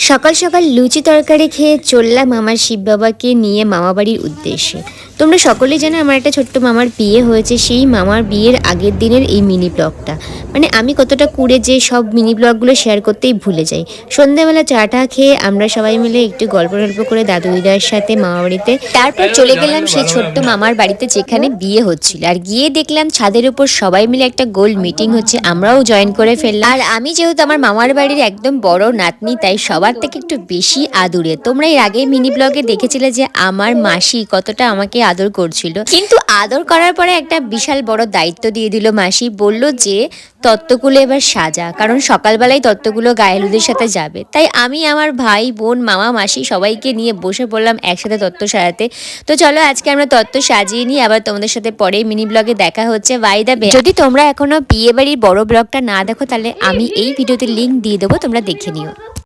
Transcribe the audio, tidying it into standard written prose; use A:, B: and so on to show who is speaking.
A: সকাল সকাল লুচি তরকারি খেয়ে চললাম আমার শিব বাবাকে নিয়ে মামাবাড়ির উদ্দেশ্যে। তোমরা সকলেই জানো আমার একটা ছোট্ট মামার বিয়ে হয়েছে, সেই মামার বিয়ের আগের দিনের এই মিনি ব্লগটা। মানে আমি কতটা কুড়ে যে সব মিনি ব্লগগুলো শেয়ার করতেই ভুলে যাই। সন্ধ্যাবেলা চাটা খেয়ে আমরা সবাই মিলে একটু গল্প করে দাদু দিদার সাথে মামাবাড়িতে, তারপর চলে গেলাম সেই ছোট্ট মামার বাড়িতে যেখানে বিয়ে হচ্ছিল। আর গিয়ে দেখলাম ছাদের উপর সবাই মিলে একটা গোল মিটিং হচ্ছে, আমরাও জয়েন করে ফেললাম। আর আমি যেহেতু আমার মামার বাড়ির একদম বড় নাতনি, তাই সবার থেকে একটু বেশি আদুরে। তোমরা এর আগে মিনি ব্লগে দেখেছিলে যে আমার মাসি কতটা আমাকে আদর করছিল, কিন্তু আদর করার পরে একটা বিশাল বড় দায়িত্ব দিয়ে দিল মাসি। বলল যে তত্ত্বগুলো এবার সাজা, কারণ সকালবেলায় তত্ত্বগুলো গায়ে হলুদের সাথে যাবে। তাই আমি আমার ভাই বোন মামা মাসি সবাইকে নিয়ে বসে পড়লাম একসাথে তত্ত্ব সাজাতে। তো চলো আজকে আমরা তত্ত্ব সাজিয়ে নিই, আবার তোমাদের সাথে পরে মিনি ব্লগে দেখা হচ্ছে। বাই দ্য ওয়ে, যদি তোমরা এখনো বিয়ে বাড়ির বড় ব্লগটা না দেখো তাহলে আমি এই ভিডিওতে লিংক দিয়ে দেবো, তোমরা দেখে নিও।